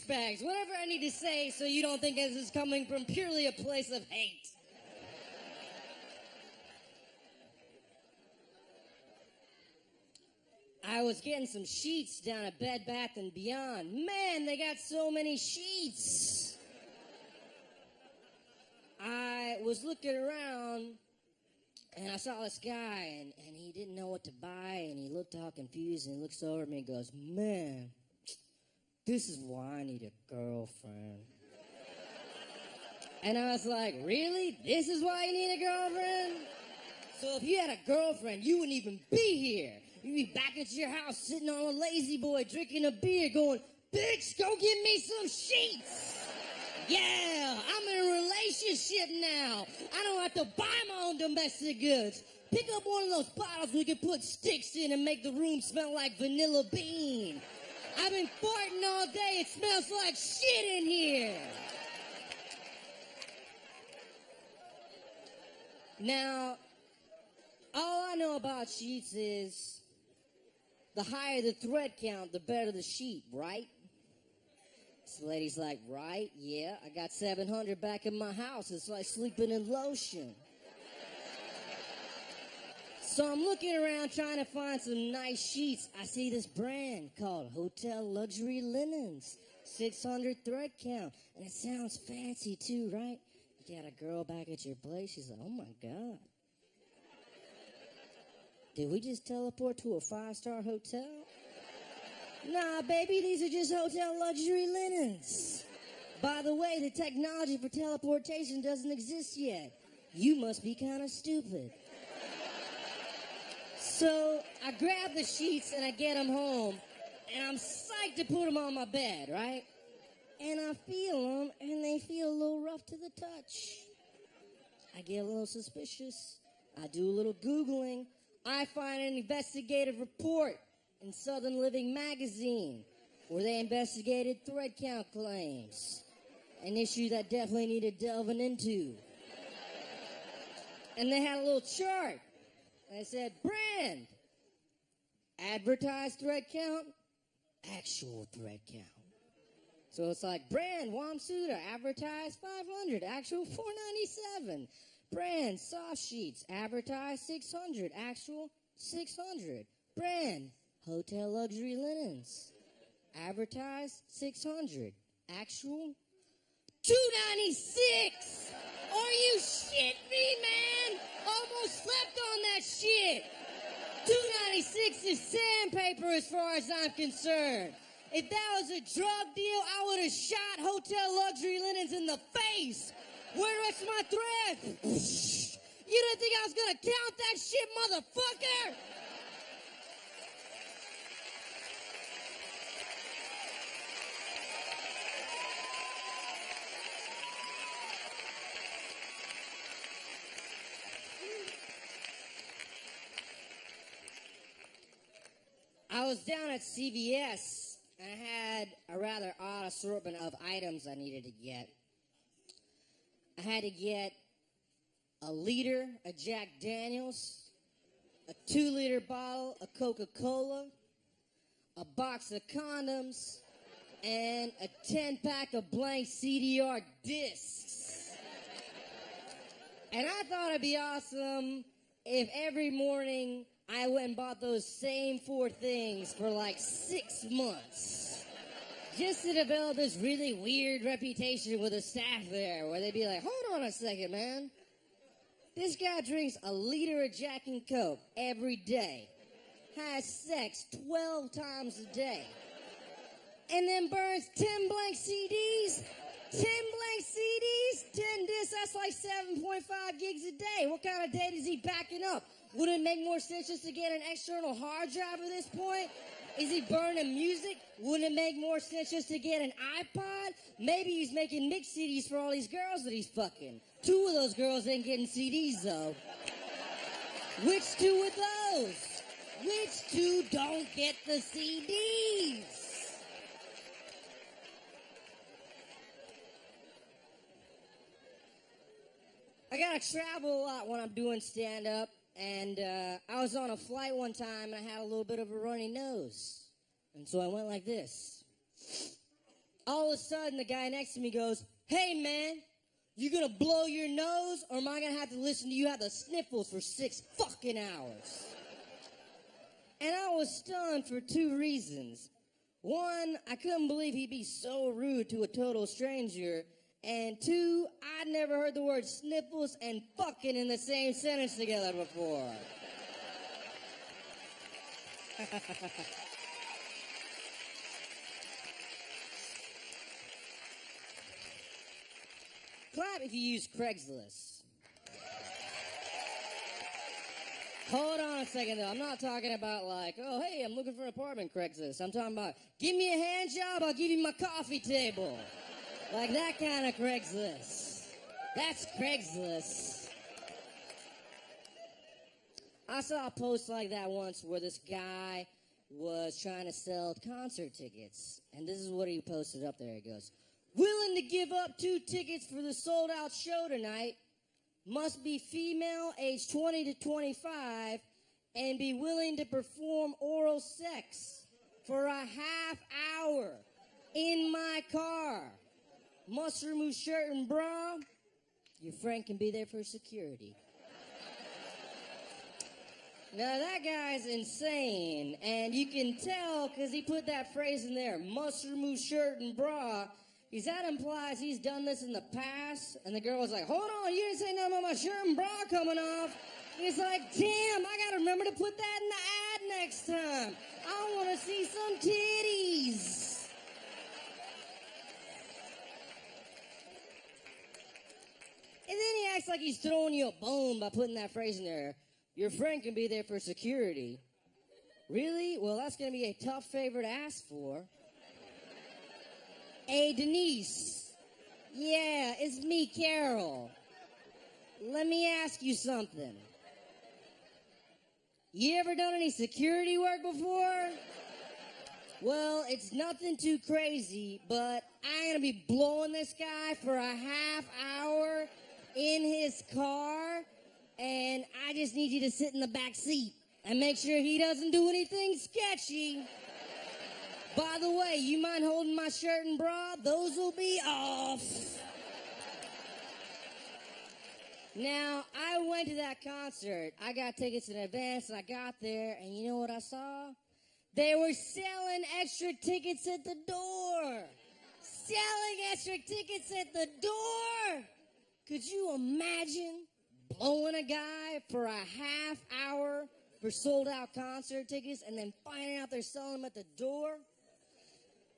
Bags, whatever I need to say so you don't think this is coming from purely a place of hate. I was getting some sheets down at Bed Bath & Beyond. Man, they got so many sheets. I was looking around and I saw this guy and he didn't know what to buy and he looked all confused and he looks over at me and goes, man, this is why I need a girlfriend. And I was like, really? This is why you need a girlfriend? So if you had a girlfriend, you wouldn't even be here. You'd be back at your house sitting on a lazy boy, drinking a beer, going, bitch, go get me some sheets. Yeah, I'm in a relationship now. I don't have to buy my own domestic goods. Pick up one of those bottles we can put sticks in and make the room smell like vanilla bean. I've been farting all day. It smells like shit in here. Now, all I know about sheets is the higher the thread count, the better the sheet, right? This lady's like, right? Yeah, I got 700 back in my house. It's like sleeping in lotion. So I'm looking around trying to find some nice sheets. I see this brand called Hotel Luxury Linens, 600 thread count. And it sounds fancy too, right? You got a girl back at your place. She's like, oh my God. Did we just teleport to a 5-star hotel? Nah, baby, these are just hotel luxury linens. By the way, the technology for teleportation doesn't exist yet. You must be kind of stupid. So I grab the sheets and I get them home, and I'm psyched to put them on my bed, right? And I feel them, and they feel a little rough to the touch. I get a little suspicious. I do a little Googling. I find an investigative report in Southern Living magazine where they investigated thread count claims, an issue that definitely needed delving into. And they had a little chart. And it said, brand, advertised thread count, actual thread count. So it's like, brand, Wamsuda, advertised 500, actual 497. Brand, soft sheets, advertised 600, actual 600. Brand, Hotel Luxury Linens, advertised 600, actual 296. Are you shitting me, man? Almost slept on that shit. 296 is sandpaper as far as I'm concerned. If that was a drug deal, I would have shot Hotel Luxury Linens in the face. Where the rest of my thread? You didn't think I was gonna count that shit, motherfucker? I was down at CVS, and I had a rather odd assortment of items I needed to get. I had to get a liter of Jack Daniels, a 2-liter bottle of Coca-Cola, a box of condoms, and a 10-pack of blank CDR discs. And I thought it'd be awesome if every morning I went and bought those same 4 things for like 6 months. Just to develop this really weird reputation with the staff there, where they'd be like, hold on a second, man. This guy drinks a liter of Jack and Coke every day, has sex 12 times a day, and then burns 10 blank CDs. 10 blank CDs, 10 discs, that's like 7.5 gigs a day. What kind of data is he backing up? Would it make more sense just to get an external hard drive at this point? Is he burning music? Wouldn't it make more sense just to get an iPod? Maybe he's making mix CDs for all these girls that he's fucking. 2 of those girls ain't getting CDs, though. Which 2 of those? Which 2 don't get the CDs? I gotta travel a lot when I'm doing stand-up. And I was on a flight one time, and I had a little bit of a runny nose. And so I went like this. All of a sudden, the guy next to me goes, "Hey, man, you gonna blow your nose, or am I gonna have to listen to you have the sniffles for 6 fucking hours?" And I was stunned for 2 reasons. One, I couldn't believe he'd be so rude to a total stranger. And 2, I'd never heard the words sniffles and fucking in the same sentence together before. Clap if you use Craigslist. Hold on a second, though. I'm not talking about like, oh, hey, I'm looking for an apartment, Craigslist. I'm talking about, give me a hand job, I'll give you my coffee table. Like that kind of Craigslist. That's Craigslist. I saw a post like that once where this guy was trying to sell concert tickets. And this is what he posted up there. He goes, "Willing to give up 2 tickets for the sold-out show tonight. Must be female, age 20 to 25, and be willing to perform oral sex for a half hour in my car. Must remove shirt and bra. Your friend can be there for security." Now, that guy's insane, and you can tell because he put that phrase in there, "must remove shirt and bra," because that implies he's done this in the past, and the girl was like, "Hold on, you didn't say nothing about my shirt and bra coming off." He's like, "Damn, I gotta remember to put that in the ad next time. I want to see some titties." And then he acts like he's throwing you a bone by putting that phrase in there. Your friend can be there for security. Really? Well, that's going to be a tough favor to ask for. Hey, Denise. Yeah, it's me, Carol. Let me ask you something. You ever done any security work before? Well, it's nothing too crazy, but I'm going to be blowing this guy for a half hour in his car, and I just need you to sit in the back seat and make sure he doesn't do anything sketchy. By the way, you mind holding my shirt and bra? Those will be off. Now, I went to that concert. I got tickets in advance, and I got there, and you know what I saw? They were selling extra tickets at the door. Selling extra tickets at the door. Could you imagine blowing a guy for a half hour for sold-out concert tickets and then finding out they're selling them at the door?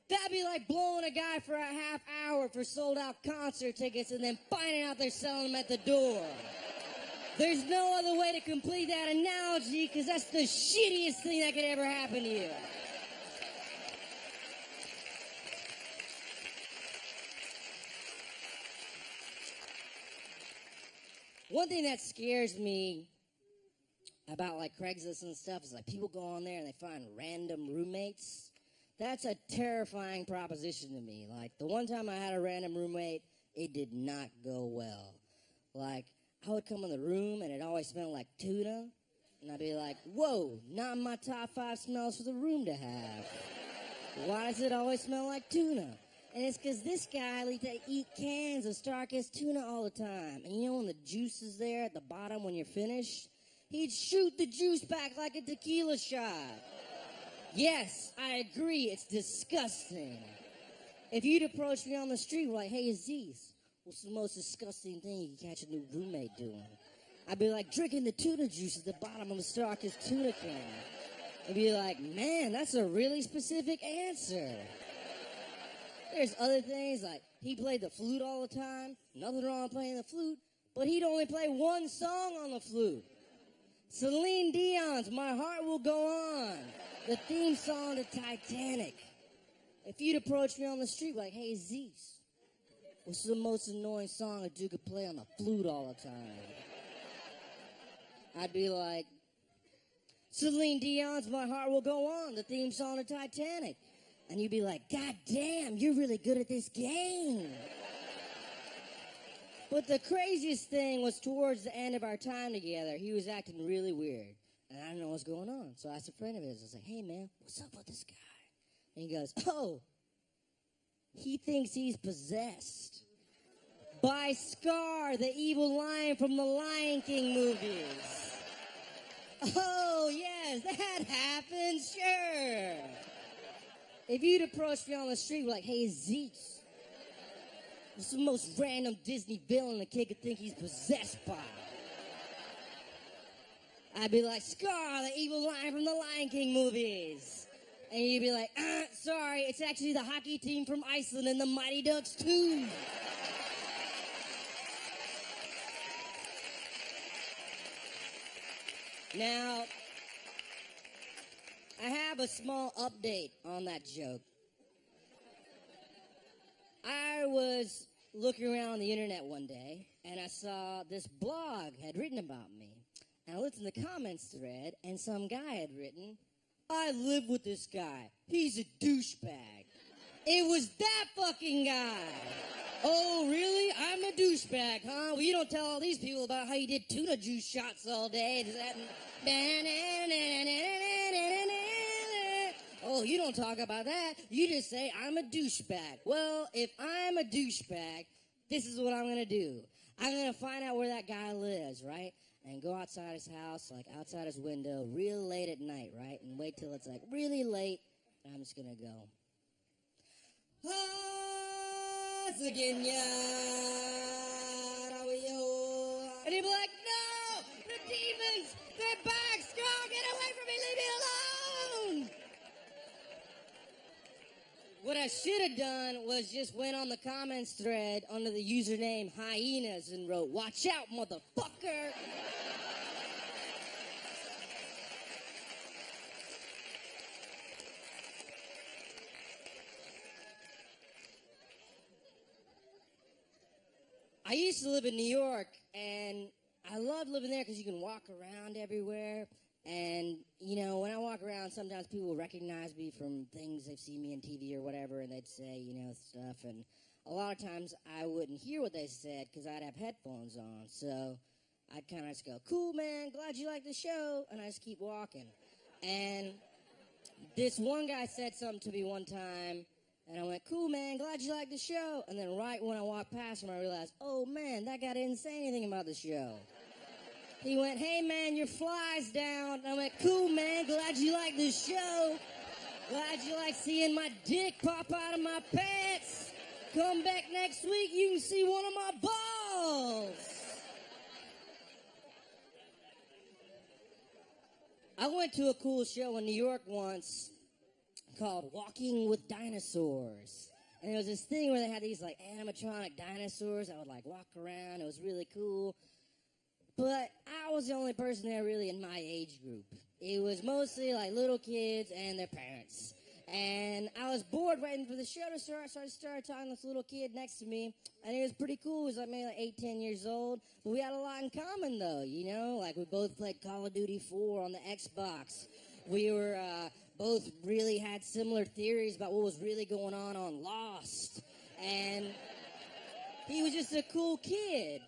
That'd be like blowing a guy for a half hour for sold-out concert tickets and then finding out they're selling them at the door. There's no other way to complete that analogy because that's the shittiest thing that could ever happen to you. One thing that scares me about like Craigslist and stuff is like people go on there and they find random roommates. That's a terrifying proposition to me. Like the one time I had a random roommate, it did not go well. Like I would come in the room and it always smelled like tuna. And I'd be like, whoa, not my top 5 smells for the room to have. Why does it always smell like tuna? And it's because this guy likes to eat cans of Starkist tuna all the time. And you know when the juice is there at the bottom when you're finished? He'd shoot the juice back like a tequila shot. Yes, I agree, it's disgusting. If you'd approach me on the street like, hey, Aziz, what's the most disgusting thing you can catch a new roommate doing? I'd be like, drinking the tuna juice at the bottom of a Starkist tuna can. I'd be like, man, that's a really specific answer. There's other things, like he played the flute all the time. Nothing wrong with playing the flute, but he'd only play one song on the flute. Celine Dion's My Heart Will Go On, the theme song to Titanic. If you'd approach me on the street like, hey, Zeus, what's the most annoying song a dude could play on the flute all the time? I'd be like, Celine Dion's My Heart Will Go On, the theme song to Titanic. And you'd be like, God damn, you're really good at this game. But the craziest thing was towards the end of our time together, he was acting really weird. And I didn't know what's going on. So I asked a friend of his, I was like, hey man, what's up with this guy? And he goes, oh, he thinks he's possessed by Scar, the evil lion from the Lion King movies. Oh, yes, that happens, sure. If you'd approach me on the street like, hey, Zeus, what's the most random Disney villain a kid could think he's possessed by? I'd be like, Scar, the evil lion from the Lion King movies. And you'd be like, sorry, it's actually the hockey team from Iceland and the Mighty Ducks 2. Now, I have a small update on that joke. I was looking around on the internet one day, and I saw this blog had written about me. And I looked in the comments thread, and some guy had written, I live with this guy. He's a douchebag. It was that fucking guy. Oh, really? I'm a douchebag, huh? Well, you don't tell all these people about how you did tuna juice shots all day. Does that... Oh, you don't talk about that. You just say, I'm a douchebag. Well, if I'm a douchebag, this is what I'm going to do. I'm going to find out where that guy lives, right? And go outside his house, like outside his window, real late at night, right? And wait till it's like really late, and I'm just going to go. And he'd be like, no, the demons, they're back, Scar, get away from me, leave me alone. What I should have done was just went on the comments thread under the username hyenas and wrote, watch out, motherfucker. I used to live in New York, and I loved living there because you can walk around everywhere. And, you know, when I walk around, sometimes people recognize me from things they've seen me on TV or whatever, and they'd say, you know, stuff. And a lot of times I wouldn't hear what they said because I'd have headphones on. So I'd kind of just go, cool, man, glad you like the show. And I just keep walking. And this one guy said something to me one time. And I went, cool, man, glad you like the show. And then right when I walked past him, I realized, oh, man, that guy didn't say anything about the show. He went, hey, man, your fly's down. And I went, cool, man, glad you like the show. Glad you like seeing my dick pop out of my pants. Come back next week, you can see one of my balls. I went to a cool show in New York once called Walking with Dinosaurs. And there was this thing where they had these, like, animatronic dinosaurs that would, like, walk around. It was really cool. But I was the only person there really in my age group. It was mostly, like, little kids and their parents. And I was bored waiting for the show to start, so I started talking to this little kid next to me. And he was pretty cool. He was, like, maybe, like, 8, 10 years old. But we had a lot in common, though, you know? Like, we both played Call of Duty 4 on the Xbox. We were, both really had similar theories about what was really going on Lost. And he was just a cool kid.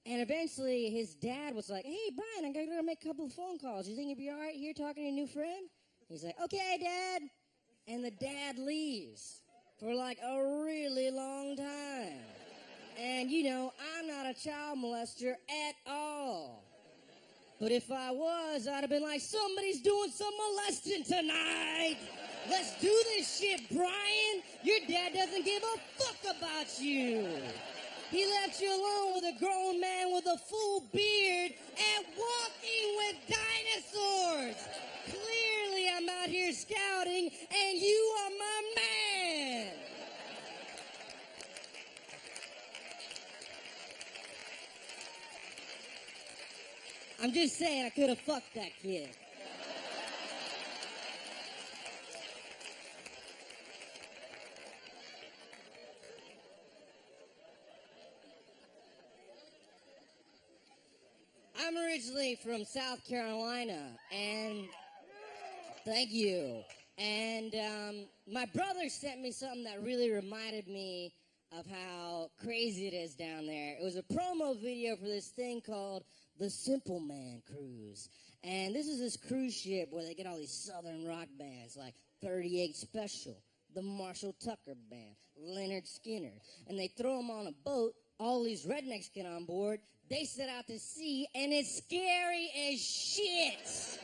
And eventually his dad was like, hey, Brian, I gotta make a couple of phone calls. You think you'd be all right here talking to your new friend? He's like, okay, Dad. And the dad leaves for like a really long time. And, you know, I'm not a child molester at all. But if I was, I'd have been like, somebody's doing some molesting tonight. Let's do this shit, Brian. Your dad doesn't give a fuck about you. He left you alone with a grown man with a full beard and walking with dinosaurs. Clearly, I'm out here scouting, and you are my man. I'm just saying I could have fucked that kid. I'm originally from South Carolina, and thank you. And my brother sent me something that really reminded me of how crazy it is down there. It was a promo video for this thing called the Simple Man Cruise. And this is this cruise ship where they get all these southern rock bands like 38 Special, the Marshall Tucker Band, Leonard Skinner. And they throw them on a boat. All these rednecks get on board. They set out to sea, and it's scary as shit.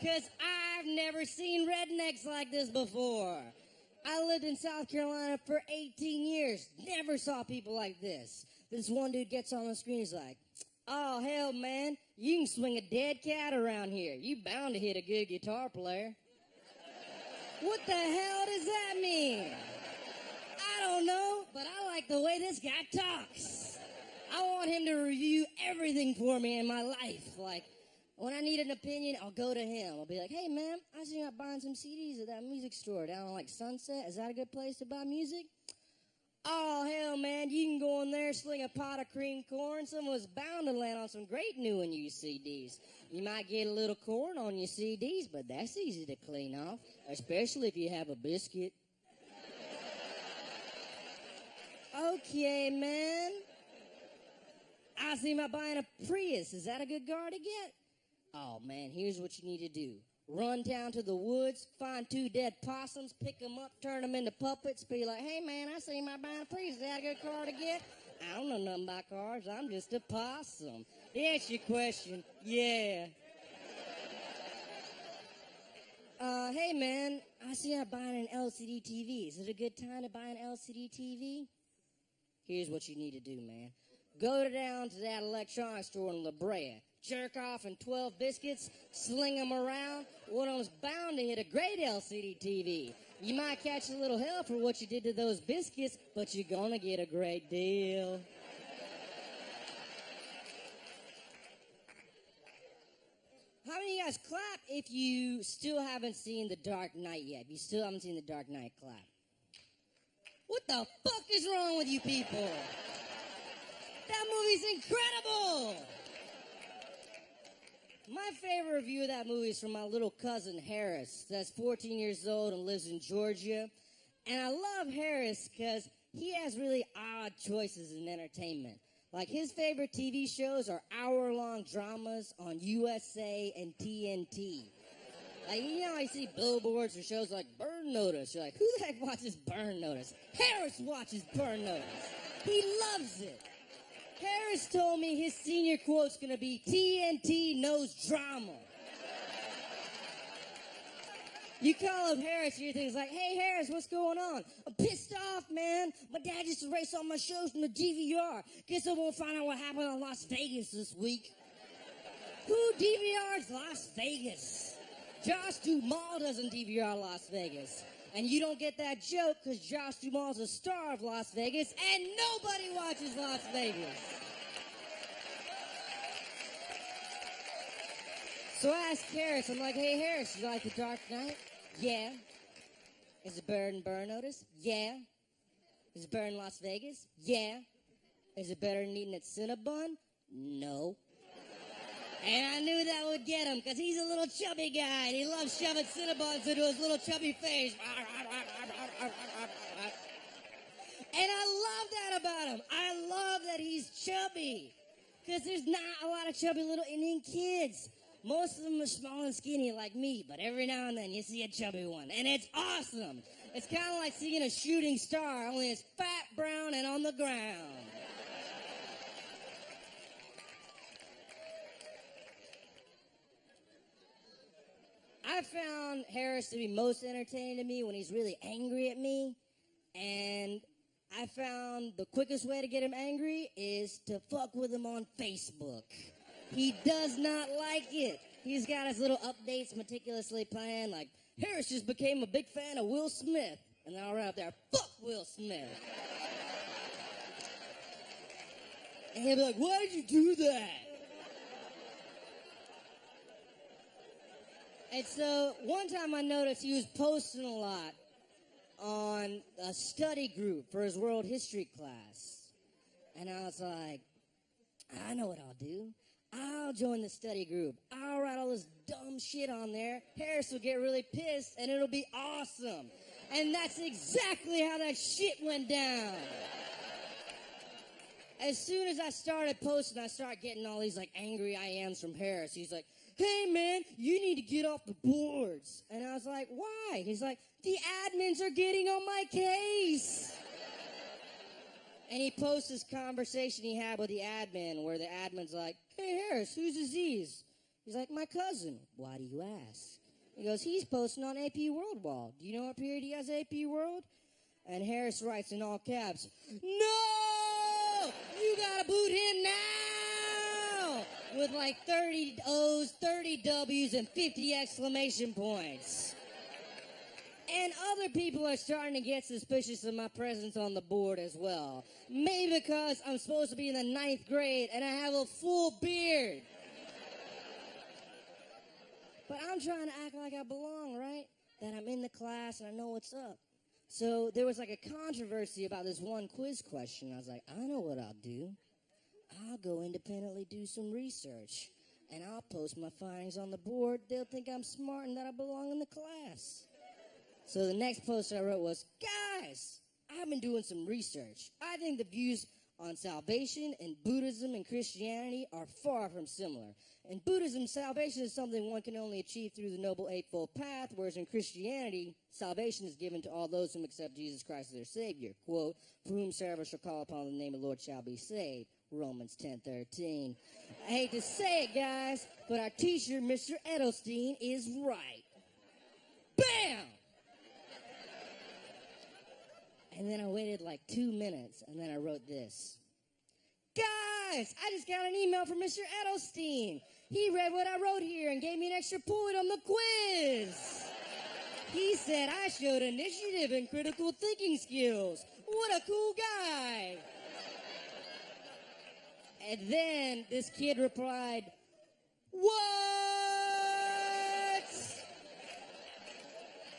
Because I've never seen rednecks like this before. I lived in South Carolina for 18 years. Never saw people like this. This one dude gets on the screen. He's like, oh, hell, man. You can swing a dead cat around here. You bound to hit a good guitar player. What the hell does that mean? I don't know, but I like the way this guy talks. I want him to review everything for me in my life. Like, when I need an opinion, I'll go to him. I'll be like, hey, man, I see you're buying some CDs at that music store down on, like, Sunset. Is that a good place to buy music? Oh, hell, man, you can go in there, sling a pot of cream corn. Someone's bound to land on some great new and used CDs. You might get a little corn on your CDs, but that's easy to clean off, especially if you have a biscuit. Okay, man. I see him buying a Prius. Is that a good car to get? Oh, man, here's what you need to do. Run down to the woods, find 2 dead possums, pick them up, turn them into puppets, be like, hey, man, I see my buying a Prius. Is that a good car to get? I don't know nothing about cars. I'm just a possum. To answer your question, yeah. Hey, man, I see you're buying an LCD TV. Is it a good time to buy an LCD TV? Here's what you need to do, man. Go down to that electronics store in La Brea. Jerk off in 12 biscuits, sling them around. One of them's bound to hit a great LCD TV. You might catch a little hell for what you did to those biscuits, but you're gonna get a great deal. How many of you guys clap if you still haven't seen The Dark Knight yet? If you still haven't seen The Dark Knight, clap. What the fuck is wrong with you people? That movie's incredible! My favorite review of that movie is from my little cousin, Harris, that's 14 years old and lives in Georgia. And I love Harris because he has really odd choices in entertainment. Like, his favorite TV shows are hour-long dramas on USA and TNT. Like, you know, I see billboards or shows like Burn Notice. You're like, who the heck watches Burn Notice? Harris watches Burn Notice. He loves it. Harris told me his senior quote's gonna be, TNT knows drama. You call up Harris, you hear things like, hey, Harris, what's going on? I'm pissed off, man. My dad just erased all my shows from the DVR. Guess I won't find out what happened on Las Vegas this week. Who DVRs Las Vegas? Josh Duhamel doesn't DVR Las Vegas. And you don't get that joke because Josh Duhamel's a star of Las Vegas, and nobody watches Las Vegas. So I asked Harris, I'm like, hey, Harris, you like The Dark Knight? Yeah. Is it better than Burn Notice? Yeah. Is it better than Las Vegas? Yeah. Is it better than eating at Cinnabon? No. And I knew that would get him, because he's a little chubby guy, and he loves shoving Cinnabons into his little chubby face. And I love that about him. I love that he's chubby, because there's not a lot of chubby little Indian kids. Most of them are small and skinny like me, but every now and then you see a chubby one, and it's awesome. It's kind of like seeing a shooting star, only it's fat, brown, and on the ground. I found Harris to be most entertaining to me when he's really angry at me, and I found the quickest way to get him angry is to fuck with him on Facebook. He does not like it. He's got his little updates meticulously planned, like, Harris just became a big fan of Will Smith. And then I'll write up there, fuck Will Smith. And he'll be like, why did you do that? And so one time I noticed he was posting a lot on a study group for his world history class. And I was like, I know what I'll do. I'll join the study group. I'll write all this dumb shit on there. Harris will get really pissed, and it'll be awesome. And that's exactly how that shit went down. As soon as I started posting, I started getting all these, like, angry I ams from Harris. He's like, hey, man, you need to get off the boards. And I was like, why? He's like, the admins are getting on my case. And he posts this conversation he had with the admin where the admin's like, hey, Harris, who's Aziz? He's like, my cousin. Why do you ask? He goes, he's posting on AP World Wall. Do you know what period he has AP World? And Harris writes in all caps, no! You gotta boot him now! With like 30 O's, 30 W's, and 50 exclamation points. And other people are starting to get suspicious of my presence on the board as well. Maybe because I'm supposed to be in the 9th grade and I have a full beard. But I'm trying to act like I belong, right? That I'm in the class and I know what's up. So there was like a controversy about this one quiz question. I was like, I know what I'll do. I'll go independently do some research. And I'll post my findings on the board. They'll think I'm smart and that I belong in the class. So the next post I wrote was, guys, I've been doing some research. I think the views on salvation in Buddhism and Christianity are far from similar. In Buddhism, salvation is something one can only achieve through the Noble Eightfold Path, whereas in Christianity, salvation is given to all those who accept Jesus Christ as their Savior. Quote, for whomsoever shall call upon the name of the Lord shall be saved. Romans 10:13. I hate to say it, guys, but our teacher, Mr. Edelstein, is right. Bam! And then I waited like 2 minutes, and then I wrote this. Guys, I just got an email from Mr. Edelstein. He read what I wrote here and gave me an extra point on the quiz. He said I showed initiative and critical thinking skills. What a cool guy. And then this kid replied, what?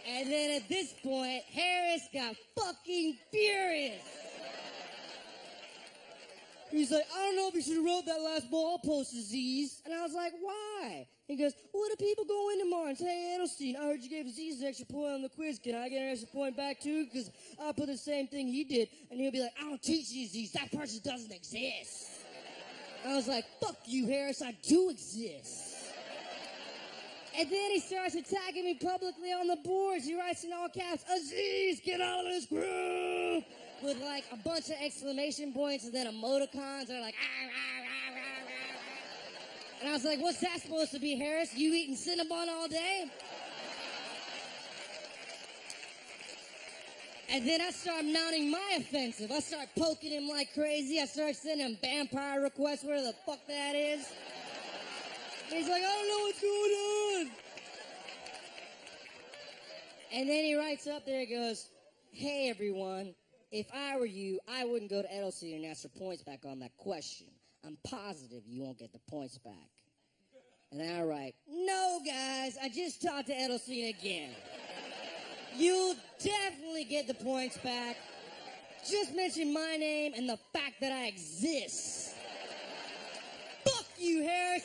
And then at this point, Harris got fucking furious. He's like, I don't know if you should have wrote that last ball post, Aziz. And I was like, why? He goes, what if people go in tomorrow and say, hey, Edelstein, I heard you gave Aziz an extra point on the quiz. Can I get an extra point back too? Because I put the same thing he did. And he'll be like, I don't teach you, Aziz. That person doesn't exist. I was like, fuck you, Harris. I do exist. And then he starts attacking me publicly on the boards. He writes in all caps, Aziz, get out of this group! With like a bunch of exclamation points and then emoticons that are like, ah, ah, ah, ah, ah. And I was like, what's that supposed to be, Harris? You eating Cinnabon all day? And then I start mounting my offensive. I start poking him like crazy. I start sending him vampire requests, where the fuck that is. And he's like, I don't know what's going on. And then he writes up there, he goes, hey, everyone. If I were you, I wouldn't go to Edelstein and ask for points back on that question. I'm positive you won't get the points back. And then I write, no, guys, I just talked to Edelstein again. You'll definitely get the points back. Just mention my name and the fact that I exist. Fuck you, Harris.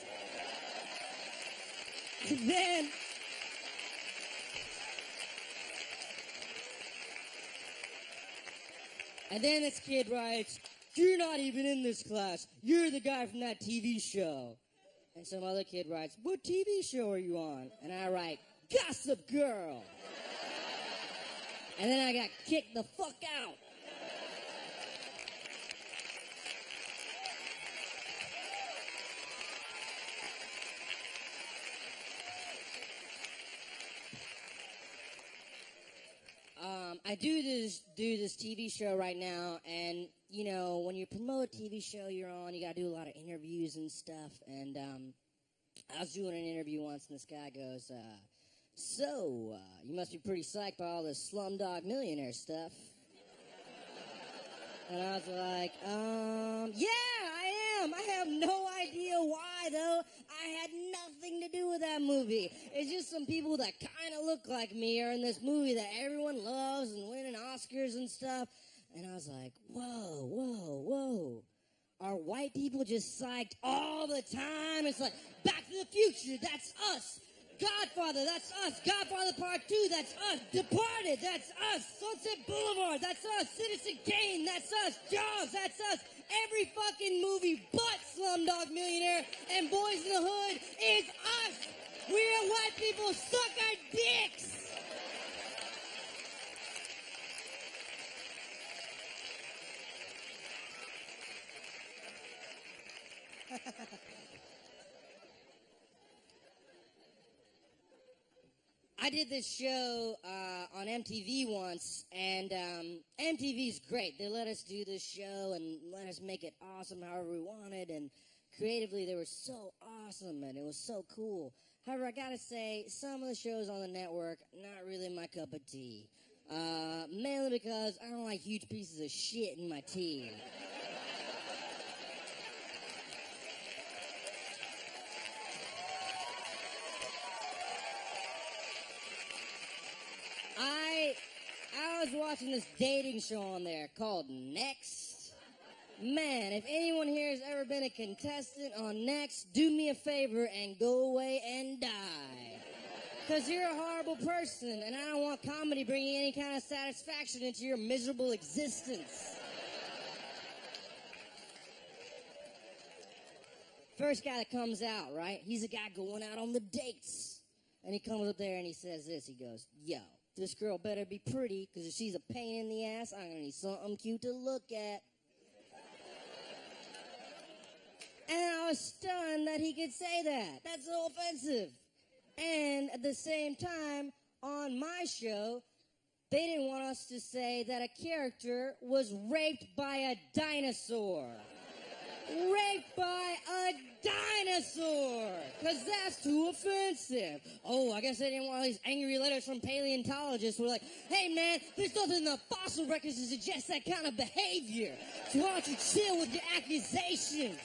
And then this kid writes, you're not even in this class. You're the guy from that TV show. And some other kid writes, what TV show are you on? And I write, Gossip Girl. And then I got kicked the fuck out. I do this TV show right now, and, you know, when you promote a TV show you're on, you got to do a lot of interviews and stuff, and I was doing an interview once, and this guy goes, so, you must be pretty psyched by all this Slumdog Millionaire stuff. And I was like, yeah, I am. I have no idea why, though. I had nothing to do with that movie. It's just some people that kind of look like me are in this movie that everyone loves and winning Oscars and stuff. And I was like, whoa, whoa, whoa. Are white people just psyched all the time? It's like, Back to the Future, that's us. Godfather, that's us. Godfather Part 2, that's us. Departed, that's us. Sunset Boulevard, that's us. Citizen Kane, that's us. Jaws, that's us. Every fucking movie but Slumdog Millionaire and Boys in the Hood is us. We are white people. Suck our dicks. I did this show on MTV once, and MTV's great. They let us do this show and let us make it awesome however we wanted, and creatively they were so awesome, and it was so cool. However, I gotta say, some of the shows on the network, not really my cup of tea. Mainly because I don't like huge pieces of shit in my tea. I was watching this dating show on there called Next. Man, if anyone here has ever been a contestant on Next, do me a favor and go away and die. Because you're a horrible person, and I don't want comedy bringing any kind of satisfaction into your miserable existence. First guy that comes out, right? He's a guy going out on the dates. And he comes up there and he says this. He goes, yo, this girl better be pretty, because if she's a pain in the ass, I'm going to need something cute to look at. And I was stunned that he could say that. That's so offensive. And at the same time, on my show, they didn't want us to say that a character was raped by a dinosaur. Raped by a dinosaur, because that's too offensive. Oh, I guess they didn't want all these angry letters from paleontologists who were like, hey man, there's nothing in the fossil records to suggest that kind of behavior. So why don't you chill with your accusations?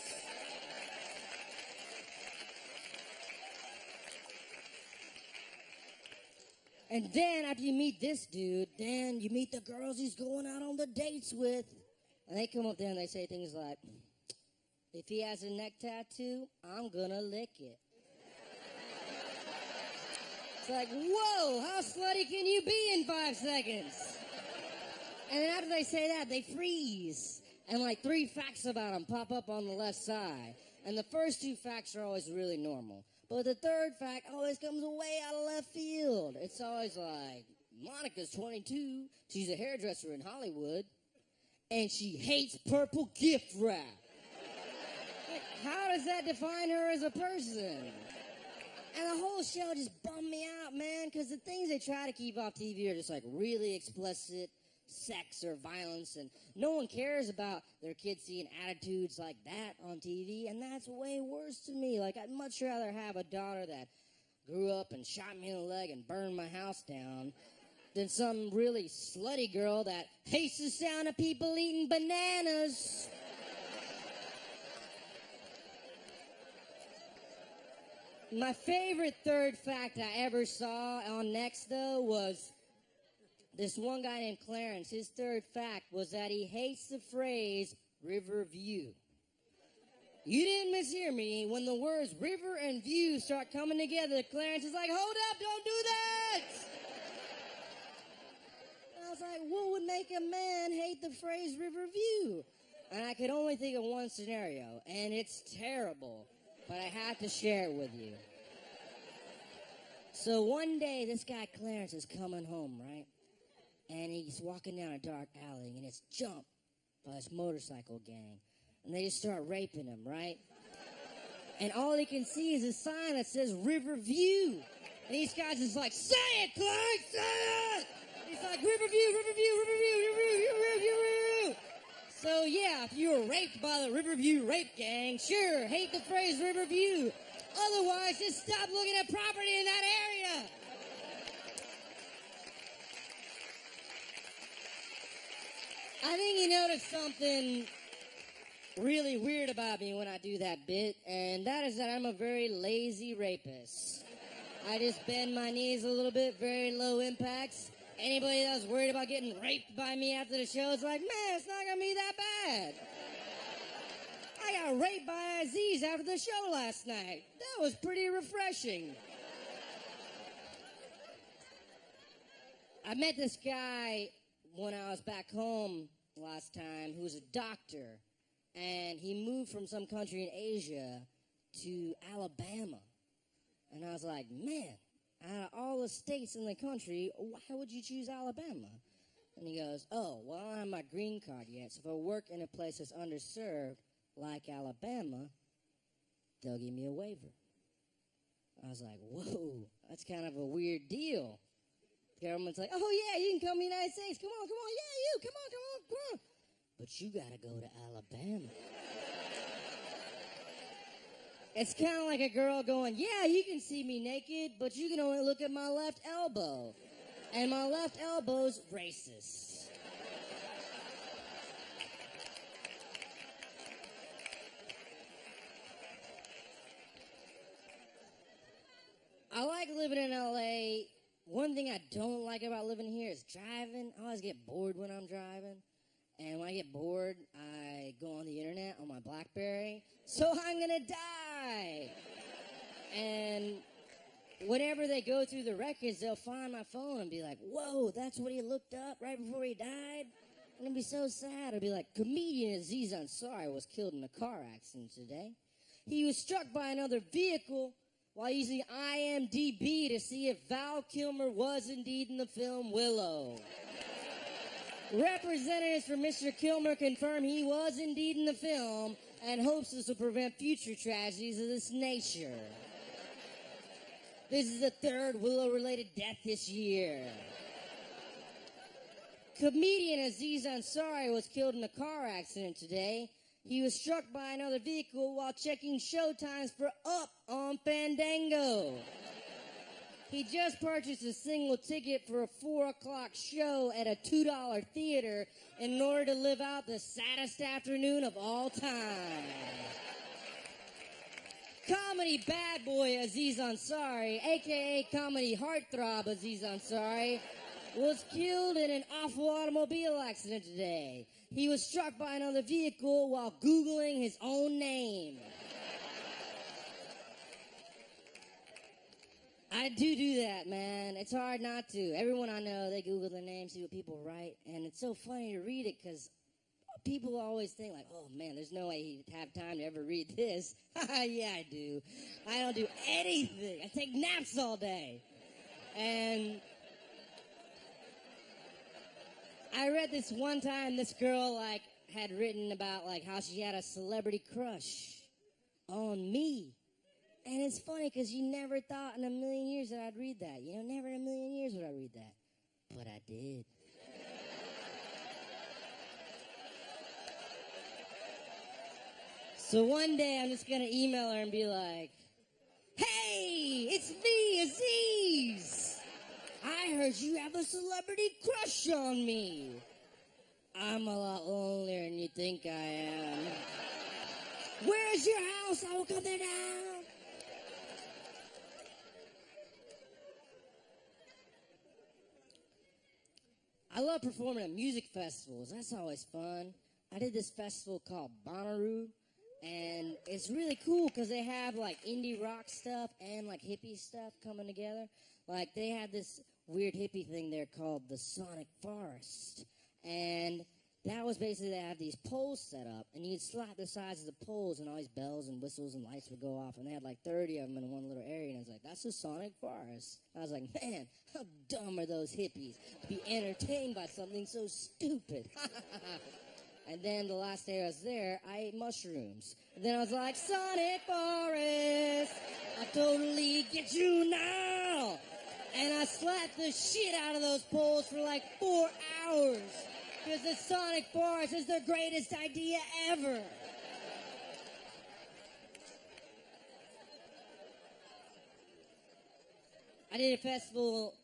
And then after you meet this dude, then you meet the girls he's going out on the dates with. And they come up there and they say things like, if he has a neck tattoo, I'm gonna lick it. It's like, whoa, how slutty can you be in 5 seconds? And then after they say that, they freeze. And like 3 facts about him pop up on the left side. And the first 2 facts are always really normal. But the third fact always comes way out of left field. It's always like, Monica's 22, she's a hairdresser in Hollywood, and she hates purple gift wrap. How does that define her as a person? And the whole show just bummed me out, man, because the things they try to keep off TV are just like really explicit sex or violence, and no one cares about their kids seeing attitudes like that on TV, and that's way worse to me. Like, I'd much rather have a daughter that grew up and shot me in the leg and burned my house down than some really slutty girl that hates the sound of people eating bananas. My favorite third fact I ever saw on Next, though, was this one guy named Clarence. His third fact was that he hates the phrase river view. You didn't mishear me. When the words river and view start coming together, Clarence is like, hold up, don't do that! And I was like, what would make a man hate the phrase river view? And I could only think of one scenario, and it's terrible. But I had to share it with you. So one day, this guy Clarence is coming home, right? And he's walking down a dark alley, and it's jumped by this motorcycle gang. And they just start raping him, right? And all he can see is a sign that says River View. And these guys is like, say it, Clarence, say it! He's like, River View, River View, River View, River View, River View, River View. So yeah, if you were raped by the Riverview rape gang, sure, hate the phrase Riverview. Otherwise, just stop looking at property in that area. I think you noticed something really weird about me when I do that bit, and that is that I'm a very lazy rapist. I just bend my knees a little bit, very low impacts. Anybody that was worried about getting raped by me after the show is like, man, it's not going to be that bad. I got raped by Aziz after the show last night. That was pretty refreshing. I met this guy when I was back home last time who was a doctor, and he moved from some country in Asia to Alabama. And I was like, man, out of all the states in the country, why would you choose Alabama? And he goes, oh, well, I don't have my green card yet, so if I work in a place that's underserved, like Alabama, they'll give me a waiver. I was like, whoa, that's kind of a weird deal. The government's like, oh, yeah, you can come to the United States. Come on, yeah, you, come on. But you got to go to Alabama. It's kind of like a girl going, yeah, you can see me naked, but you can only look at my left elbow. And my left elbow's racist. I like living in LA. One thing I don't like about living here is driving. I always get bored when I'm driving. And when I get bored, I go on the internet on my BlackBerry. So I'm going to die. And whenever they go through the records, they'll find my phone and be like, whoa, that's what he looked up right before he died? And it'll be so sad. It'll be like, comedian Aziz Ansari was killed in a car accident today. He was struck by another vehicle while using IMDb to see if Val Kilmer was indeed in the film Willow. Representatives for Mr. Kilmer confirm he was indeed in the film and hopes this will prevent future tragedies of this nature. This is the third Willow-related death this year. Comedian Aziz Ansari was killed in a car accident today. He was struck by another vehicle while checking showtimes for Up on Fandango. He just purchased a single ticket for a 4 o'clock show at a $2 theater in order to live out the saddest afternoon of all time. Comedy bad boy Aziz Ansari, a.k.a. comedy heartthrob Aziz Ansari, was killed in an awful automobile accident today. He was struck by another vehicle while Googling his own name. I do that, man. It's hard not to. Everyone I know, they Google their name, see what people write, and it's so funny to read it because people always think like, oh, man, there's no way he'd have time to ever read this. Yeah, I do. I don't do anything. I take naps all day. And I read this one time, this girl, like, had written about, like, how she had a celebrity crush on me. And it's funny because you never thought in a million years that I'd read that. You know, never in a million years would I read that. But I did. So one day I'm just going to email her and be like, hey, it's me, Aziz. I heard you have a celebrity crush on me. I'm a lot lonelier than you think I am. Where's your house? I will come there now. I love performing at music festivals. That's always fun. I did this festival called Bonnaroo, and it's really cool because they have like indie rock stuff and like hippie stuff coming together. Like they had this weird hippie thing there called the Sonic Forest, and that was basically they have these poles set up, and you'd slap the sides of the poles, and all these bells and whistles and lights would go off, and they had like 30 of them in one little area, and I was like, that's the Sonic Forest. I was like, man, how dumb are those hippies to be entertained by something so stupid? And then the last day I was there, I ate mushrooms. And then I was like, Sonic Forest, I totally get you now. And I slapped the shit out of those poles for like 4 hours. Because the Sonic Forest is the greatest idea ever. I did a festival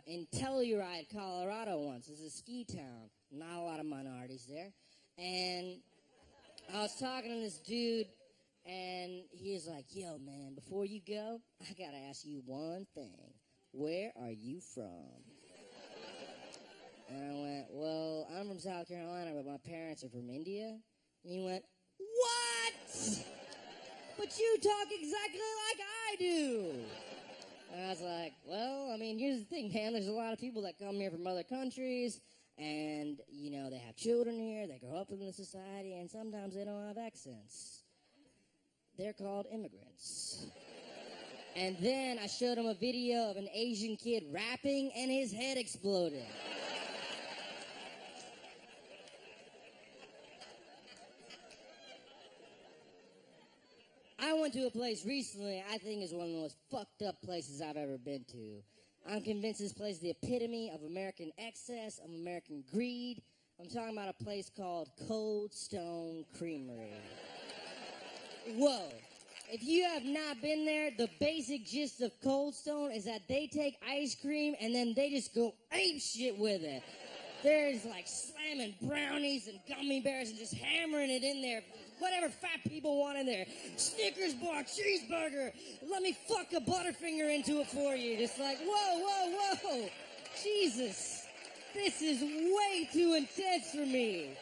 in Telluride, Colorado once. It's a ski town. Not a lot of minorities there. And I was talking to this dude, and he was like, yo, man, before you go, I got to ask you one thing. Where are you from? And I went, well, I'm from South Carolina, but my parents are from India. And he went, what? But you talk exactly like I do. And I was like, well, I mean, here's the thing, man. There's a lot of people that come here from other countries, and, you know, they have children here, they grow up in the society, and sometimes they don't have accents. They're called immigrants. And then I showed him a video of an Asian kid rapping, and his head exploded. I went to a place recently I think is one of the most fucked up places I've ever been to. I'm convinced this place is the epitome of American excess, of American greed. I'm talking about a place called Cold Stone Creamery. Whoa. If you have not been there, the basic gist of Cold Stone is that they take ice cream and then they just go ape shit with it. There's like slamming brownies and gummy bears and just hammering it in there. Whatever fat people want in there. Snickers bar, cheeseburger. Let me fuck a Butterfinger into it for you. Just like, whoa, whoa, whoa. Jesus. This is way too intense for me.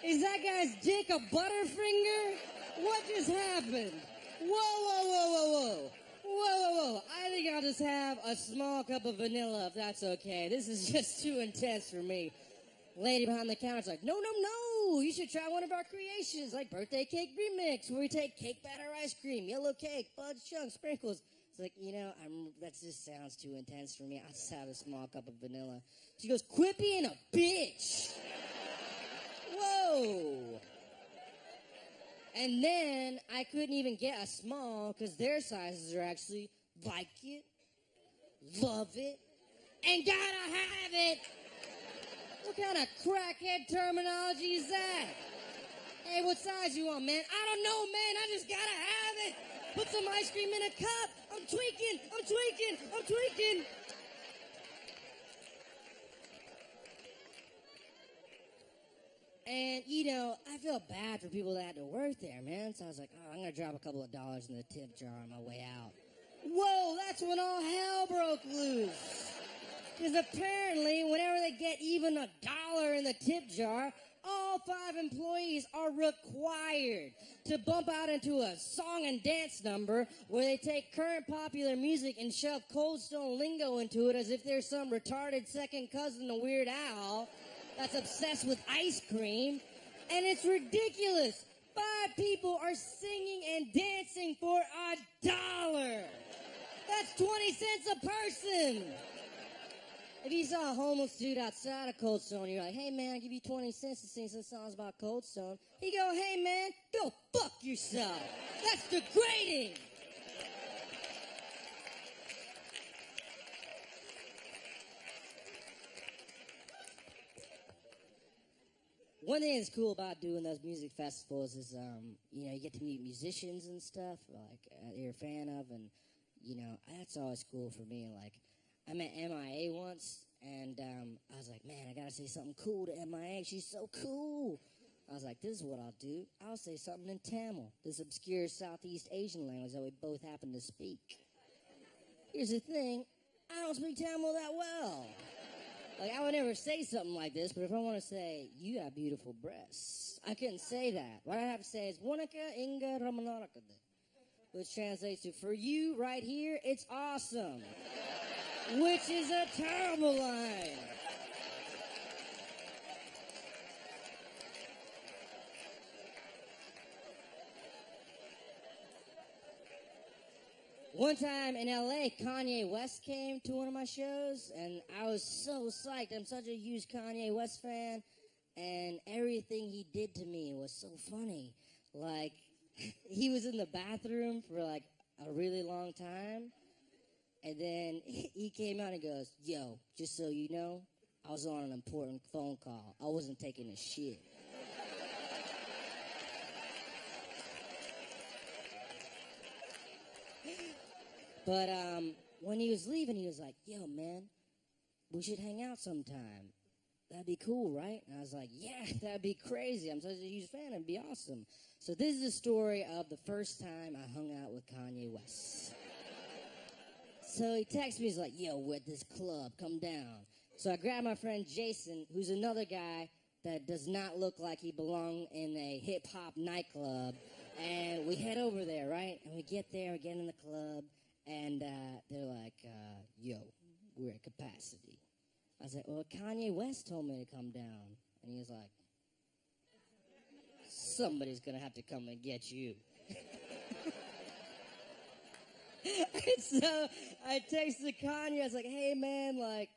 Is that guy's dick a Butterfinger? What just happened? Whoa, whoa, whoa, whoa, whoa. Whoa, whoa, whoa. I think I'll just have a small cup of vanilla if that's okay. This is just too intense for me. Lady behind the counter's like, no, no, no. You should try one of our creations, like birthday cake remix, where we take cake batter ice cream, yellow cake, fudge chunks, sprinkles. It's like, that just sounds too intense for me. I'll just have a small cup of vanilla. She goes, quit being a bitch. Whoa. And then I couldn't even get a small because their sizes are actually like it, love it, and gotta have it. What kind of crackhead terminology is that? Hey, what size you want, man? I don't know, man. I just gotta have it. Put some ice cream in a cup. I'm tweaking. And, I feel bad for people that had to work there, man. So I was like, I'm going to drop a couple of dollars in the tip jar on my way out. Whoa, that's when all hell broke loose. Because apparently, whenever they get even $1 in the tip jar, all 5 employees are required to bump out into a song and dance number where they take current popular music and shove Cold Stone lingo into it as if there's some retarded second cousin to Weird Al that's obsessed with ice cream. And it's ridiculous. 5 people are singing and dancing for $1. That's 20 cents a person. If you saw a homeless dude outside of Cold Stone, you're like, hey, man, I'll give you 20 cents to sing some songs about Cold Stone. He go, hey, man, go fuck yourself. That's degrading. One thing that's cool about doing those music festivals is, you get to meet musicians and stuff, like, you're a fan of, and, that's always cool for me. Like, I met MIA once, and I was like, man, I gotta say something cool to MIA. She's so cool. I was like, this is what I'll do. I'll say something in Tamil, this obscure Southeast Asian language that we both happen to speak. Here's the thing, I don't speak Tamil that well. Like, I would never say something like this, but if I want to say, you got beautiful breasts, I couldn't say that. What I have to say is, Wanaka Inga Ramanaraka, which translates to, for you right here, it's awesome. Which is a terrible line. One time in LA, Kanye West came to one of my shows, and I was so psyched. I'm such a huge Kanye West fan, and everything he did to me was so funny. Like, he was in the bathroom for, like, a really long time, and then he came out and goes, yo, just so you know, I was on an important phone call. I wasn't taking a shit. But when he was leaving, he was like, yo, man, we should hang out sometime. That'd be cool, right? And I was like, yeah, that'd be crazy. I'm such a huge fan. It'd be awesome. So this is the story of the first time I hung out with Kanye West. So he texts me, he's like, yo, we're at this club, come down. So I grabbed my friend Jason, who's another guy that does not look like he belonged in a hip-hop nightclub. And we head over there, right? And we get there, we get in the club, and they're like, yo, we're at capacity. I was like, well, Kanye West told me to come down. And he was like, somebody's going to have to come and get you. And so I texted Kanye. I was like, hey, man, like,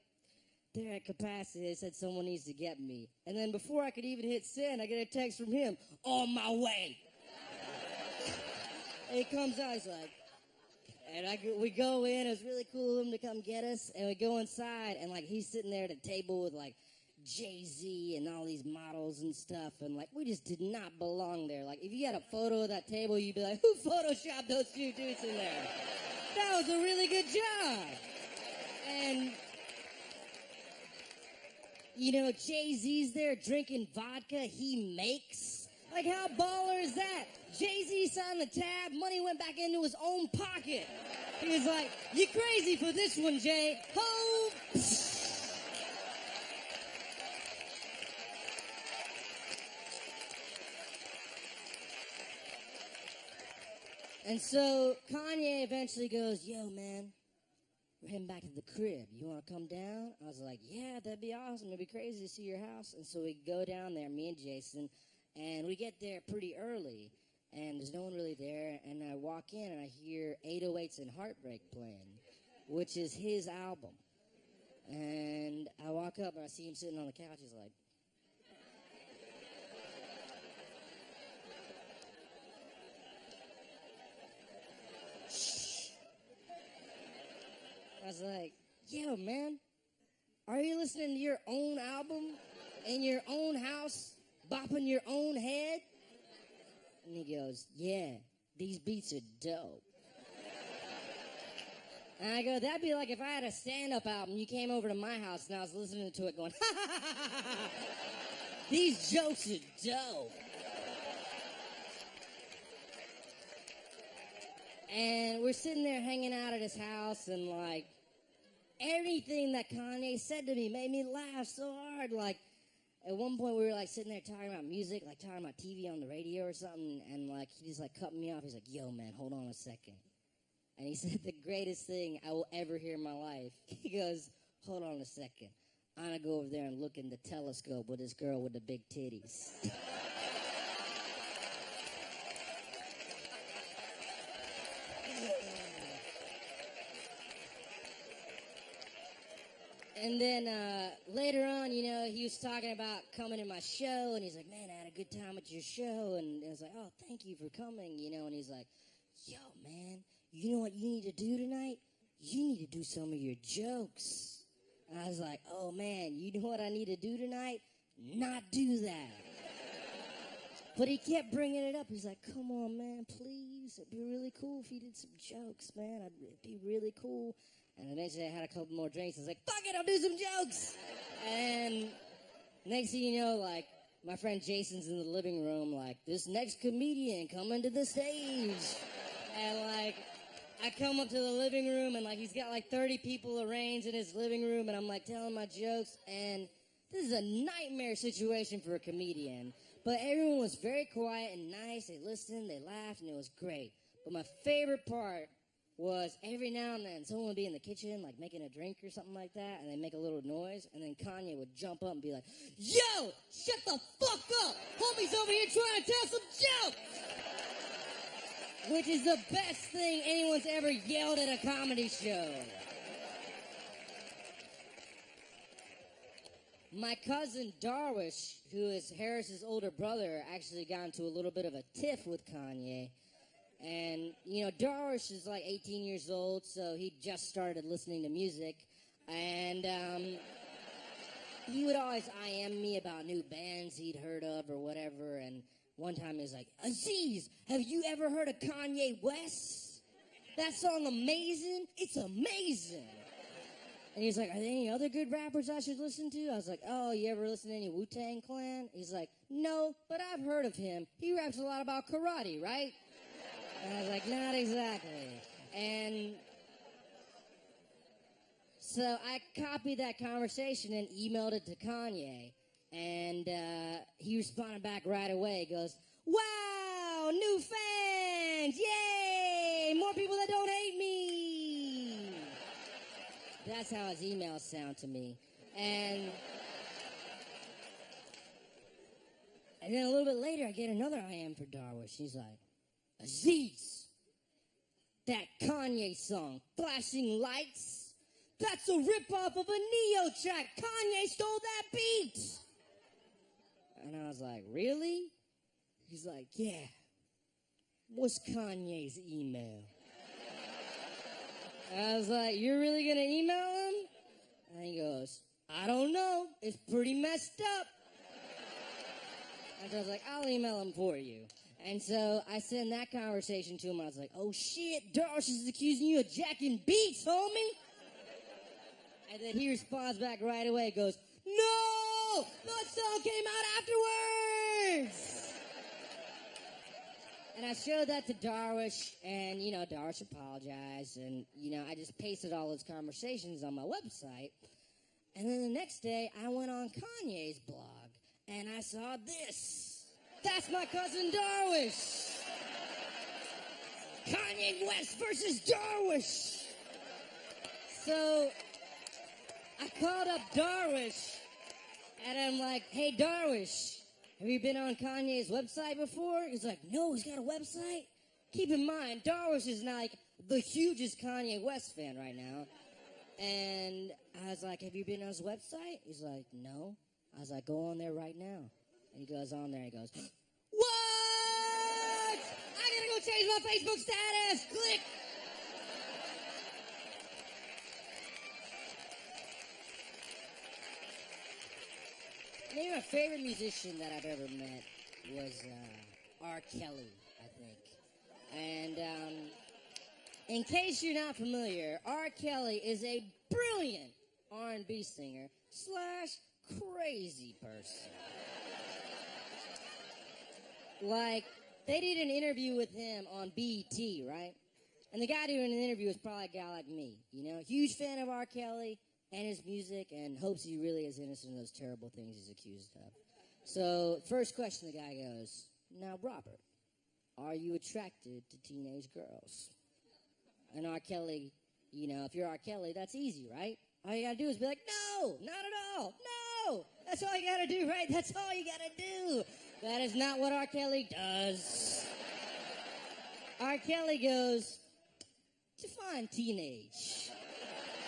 they're at capacity. They said someone needs to get me. And then before I could even hit send, I get a text from him, on my way. And he comes out, he's like, we go in, it was really cool of him to come get us, and we go inside, and, like, he's sitting there at a table with, like, Jay-Z and all these models and stuff, and, like, we just did not belong there. Like, if you had a photo of that table, you'd be like, who photoshopped those two dudes in there? That was a really good job. And, you know, Jay-Z's there drinking vodka he makes. Like, how baller is that? Jay-Z signed the tab, money went back into his own pocket. He was like, you crazy for this one, Jay. Ho! And so Kanye eventually goes, yo, man, we're heading back to the crib. You want to come down? I was like, yeah, that'd be awesome. It'd be crazy to see your house. And so we go down there, me and Jason, and we get there pretty early, and there's no one really there. And I walk in, and I hear 808s and Heartbreak playing, which is his album. And I walk up, and I see him sitting on the couch. He's like, I was like, yo, man, are you listening to your own album in your own house, bopping your own head? And he goes, yeah, these beats are dope. And I go, that'd be like if I had a stand-up album, you came over to my house, and I was listening to it going, ha, ha, ha, ha, ha, ha. These jokes are dope. And we're sitting there hanging out at his house, and, like, everything that Kanye said to me made me laugh so hard. Like, at one point we were, like, sitting there talking about music, like talking about TV on the radio or something, and, like, he just, like, cut me off. He's like, yo, man, hold on a second. And he said the greatest thing I will ever hear in my life. He goes, hold on a second. I'm going to go over there and look in the telescope with this girl with the big titties. And then later on, you know, he was talking about coming to my show, and he's like, man, I had a good time at your show. And I was like, oh, thank you for coming, you know. And he's like, yo, man, you know what you need to do tonight? You need to do some of your jokes. And I was like, oh, man, you know what I need to do tonight? Not do that. But he kept bringing it up. He's like, come on, man, please. It'd be really cool if you did some jokes, man. It'd be really cool. And eventually I had a couple more drinks. I was like, fuck it, I'll do some jokes. And next thing you know, like, my friend Jason's in the living room, like, this next comedian coming to the stage. And, like, I come up to the living room, and, like, he's got, like, 30 people arranged in his living room, and I'm, like, telling my jokes. And this is a nightmare situation for a comedian. But everyone was very quiet and nice. They listened, they laughed, and it was great. But my favorite part was every now and then someone would be in the kitchen, like making a drink or something like that, and they'd make a little noise, and then Kanye would jump up and be like, yo, shut the fuck up! Homie's over here trying to tell some jokes! Which is the best thing anyone's ever yelled at a comedy show. My cousin Darwish, who is Harris's older brother, actually got into a little bit of a tiff with Kanye. And, you know, Darwish is like 18 years old, so he just started listening to music. And he would always IM me about new bands he'd heard of or whatever. And one time he was like, Aziz, have you ever heard of Kanye West? That song Amazing? It's amazing. And he's like, are there any other good rappers I should listen to? I was like, oh, you ever listen to any Wu-Tang Clan? He's like, no, but I've heard of him. He raps a lot about karate, right? And I was like, not exactly. And so I copied that conversation and emailed it to Kanye. And he responded back right away. He goes, wow, new fans, yay, more people that don't hate me. That's how his emails sound to me. And then a little bit later, I get another IM for Darwish. He's like, Aziz, that Kanye song, Flashing Lights, that's a ripoff of a Neo track. Kanye stole that beat. And I was like, really? He's like, yeah. what's Kanye's email? I was like, you're really going to email him? And he goes, I don't know. It's pretty messed up. And so I was like, I'll email him for you. And so I sent that conversation to him. I was like, oh, shit, Darsh is accusing you of jacking beats, homie. And then he responds back right away, goes, no! The song came out afterwards! And I showed that to Darwish, and, Darwish apologized, and, I just pasted all those conversations on my website. And then the next day, I went on Kanye's blog, and I saw this. That's my cousin Darwish. Kanye West versus Darwish. So I called up Darwish, and I'm like, hey, Darwish, have you been on Kanye's website before? He's like, no, he's got a website? Keep in mind, Darwish is like the hugest Kanye West fan right now. And I was like, have you been on his website? He's like, no. I was like, go on there right now. And he goes on there and he goes, what? I gotta go change my Facebook status. Click. Maybe my favorite musician that I've ever met was R. Kelly, I think. And in case you're not familiar, R. Kelly is a brilliant R&B singer / crazy person. Like, they did an interview with him on BET, right? And the guy doing the interview was probably a guy like me, huge fan of R. Kelly and his music, and hopes he really is innocent of those terrible things he's accused of. So, first question, the guy goes, now, Robert, are you attracted to teenage girls? And R. Kelly, if you're R. Kelly, that's easy, right? All you gotta do is be like, no, not at all, no! That's all you gotta do, right? That's all you gotta do. That is not what R. Kelly does. R. Kelly goes, define teenage.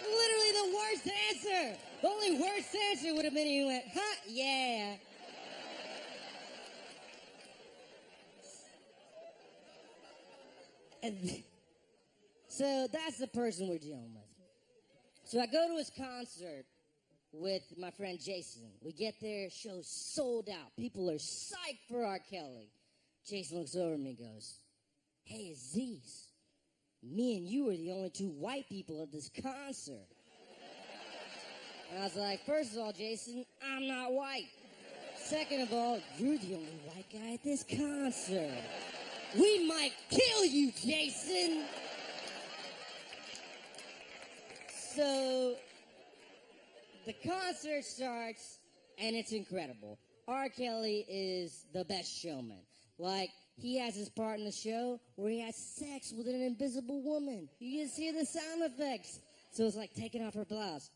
Literally the worst answer. The only worst answer would have been he went, huh, yeah. And so that's the person we're dealing with. So I go to his concert with my friend Jason. We get there, show's sold out. People are psyched for R. Kelly. Jason looks over at me and goes, hey, Aziz, me and you are the only two white people at this concert. And I was like, first of all, Jason, I'm not white. Second of all, you're the only white guy at this concert. We might kill you, Jason. So the concert starts, and it's incredible. R. Kelly is the best showman. Like, he has his part in the show where he has sex with an invisible woman. You just hear the sound effects. So it's like taking off her blouse.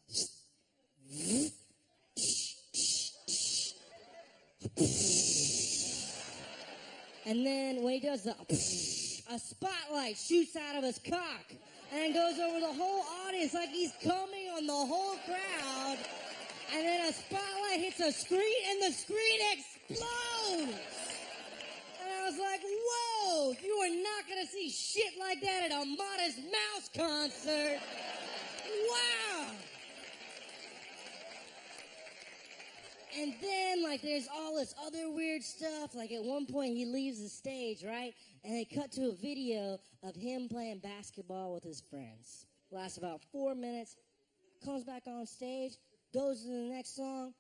And then when he does a spotlight shoots out of his cock and goes over the whole audience like he's coming on the whole crowd. And then a spotlight hits a screen and the screen explodes. And I was like, whoa, you are not going to see shit like that at a Modest Mouse concert. Wow. And then, there's all this other weird stuff. Like, at one point, he leaves the stage, right? And they cut to a video of him playing basketball with his friends. Lasts about 4 minutes. Comes back on stage. Goes to the next song.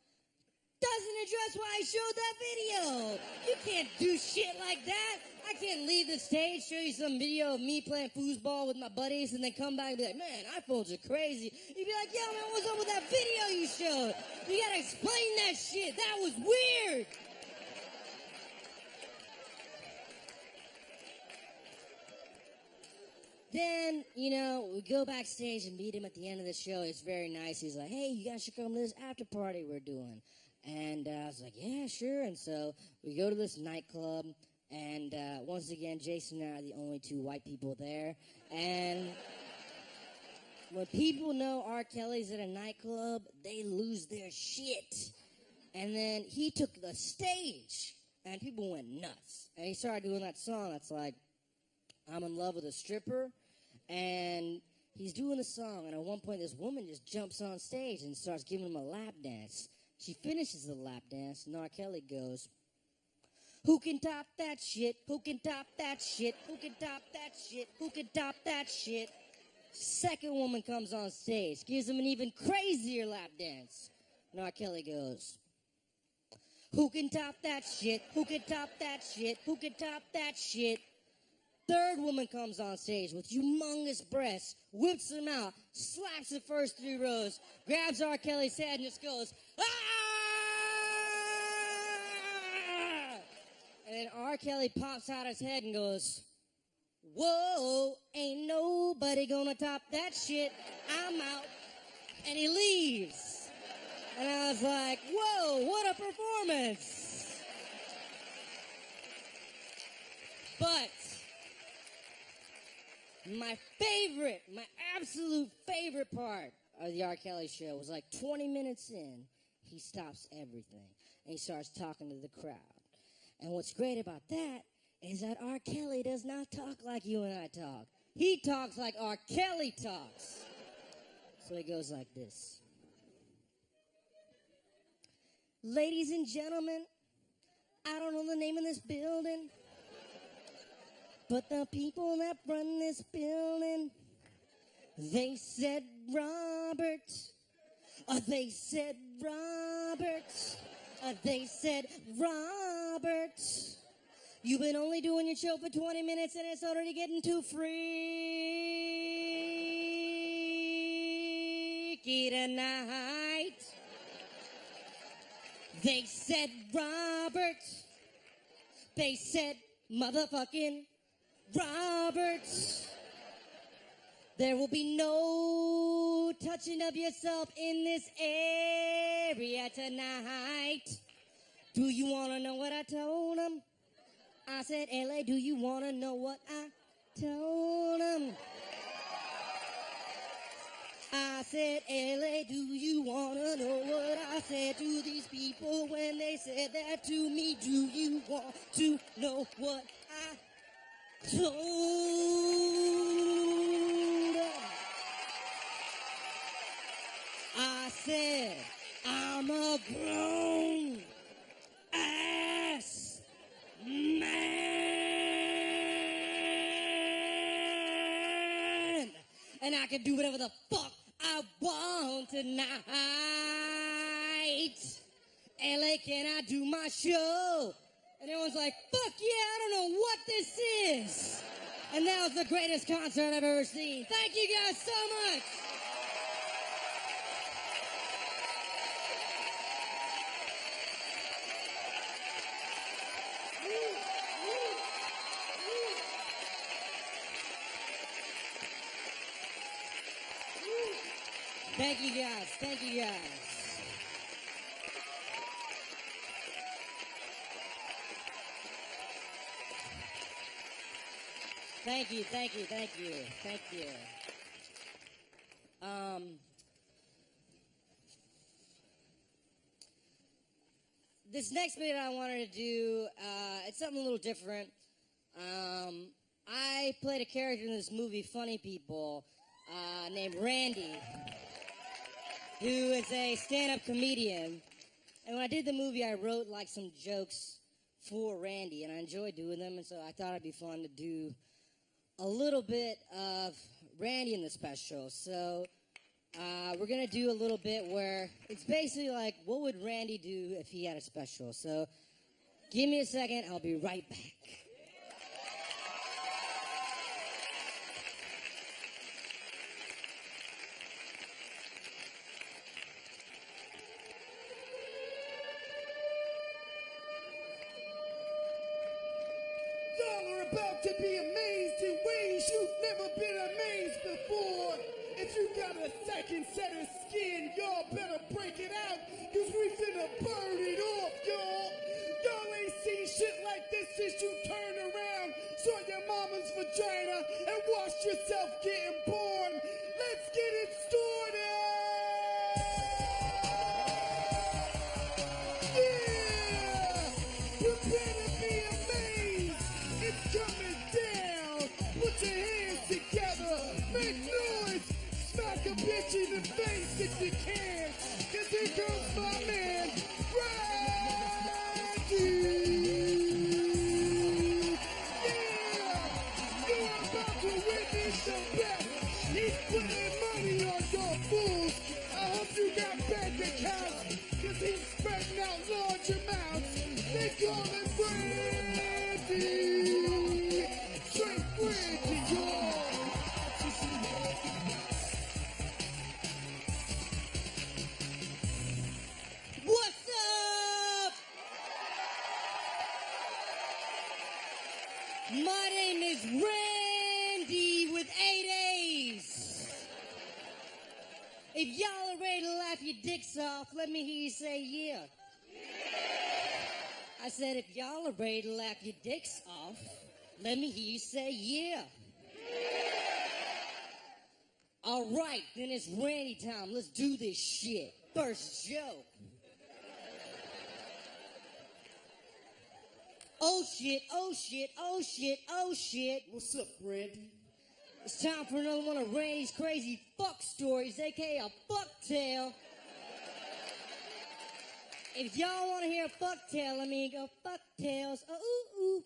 Doesn't address why I showed that video. You can't do shit like that. I can't leave the stage, show you some video of me playing foosball with my buddies, and then come back and be like, man, iPhones are crazy. You'd be like, yo, man, what's up with that video you showed? You gotta explain that shit. That was weird. Then, we go backstage and meet him at the end of the show. It's very nice. He's like, hey, you guys should come to this after party we're doing. And I was like, yeah, sure. And so we go to this nightclub. And once again, Jason and I are the only two white people there. And when people know R. Kelly's at a nightclub, they lose their shit. And then he took the stage. And people went nuts. And he started doing that song that's like, I'm in love with a stripper, and he's doing a song, and at one point this woman just jumps on stage and starts giving him a lap dance. She finishes the lap dance, and R. Kelly goes, "Who can top that shit? Who can top that shit? Who can top that shit? Who can top that shit?" Second woman comes on stage, gives him an even crazier lap dance. And R. Kelly goes, "Who can top that shit? Who can top that shit? Who can top that shit?" Third woman comes on stage with humongous breasts, whips them out, slaps the first 3 rows, grabs R. Kelly's head and just goes, "Ah!" And then R. Kelly pops out his head and goes, "Whoa, ain't nobody gonna top that shit. I'm out." And he leaves. And I was like, whoa, what a performance. But my absolute favorite part of the R. Kelly show was like 20 minutes in, he stops everything and he starts talking to the crowd. And what's great about that is that R. Kelly does not talk like you and I talk. He talks like R. Kelly talks. So he goes like this. "Ladies and gentlemen, I don't know the name of this building, but the people that run this building, they said Robert, they said Robert, they said Robert. You've been only doing your show for 20 minutes and it's already getting too freaky tonight. They said Robert. They said motherfucking Robert. There will be no touching of yourself in this area tonight. Do you want to know what I told them? I said, LA, do you want to know what I told them? I said, LA, do you want to know what I said to these people when they said that to me? Do you want to know what I told them? I said, I'm a grown ass man, and I can do whatever the fuck I want tonight. LA, can I do my show? And everyone's like, fuck yeah, I don't know what this is. And that was the greatest concert I've ever seen. Thank you guys so much. Thank you guys. Thank you guys. Thank you, thank you, thank you, thank you. This next bit I wanted to do, it's something a little different. I played a character in this movie, Funny People, named Randy, who is a stand-up comedian. And when I did the movie, I wrote like some jokes for Randy, and I enjoyed doing them, and so I thought it'd be fun to do a little bit of Randy in the special. So we're going to do a little bit where it's basically like, what would Randy do if he had a special? So give me a second. I'll be right back. Y'all are about to be amazed in ways you've never been amazed before. If you got a second set of skin, y'all better break it out, cause we finna burn it off, y'all. Y'all ain't seen shit like this since you turned around, saw your mama's vagina, and watched yourself getting born. Let's get it started! Yeah! Prepare to be amazed! It's coming down! calling Brandy. Straight Brandy, y'all. What's up? My name is Randy with 8 A's. If y'all are ready to laugh your dicks off, let me hear you say yeah. I said if y'all are ready to laugh your dicks off, let me hear you say yeah. All right, then it's Randy time. Let's do this shit. First joke. Oh shit, oh shit, oh shit, oh shit. What's up, Randy? It's time for another one of Randy's crazy fuck stories, aka a fuck tale. If y'all want to hear a fuck tale, let me go fuck tales. Ooh, ooh.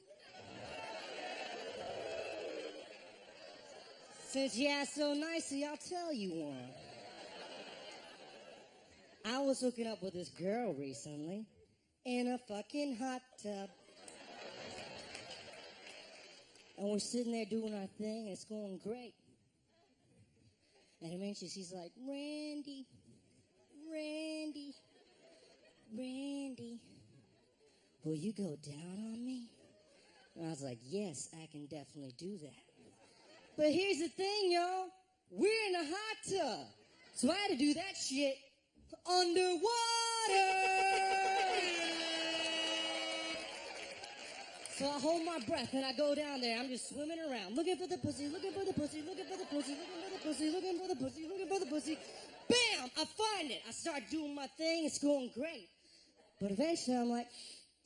Since you asked so nicely, I'll tell you one. I was hooking up with this girl recently in a fucking hot tub. And we're sitting there doing our thing, and it's going great. And eventually she's like, Randy, Randy, Randy, will you go down on me? And I was like, yes, I can definitely do that. But here's the thing, y'all. We're in a hot tub. So I had to do that shit underwater. So I hold my breath and I go down there. I'm just swimming around, looking for the pussy, looking for the pussy, looking for the pussy, looking for the pussy, looking for the pussy, looking for the pussy. Bam! I find it. I start doing my thing. It's going great. But eventually I'm like,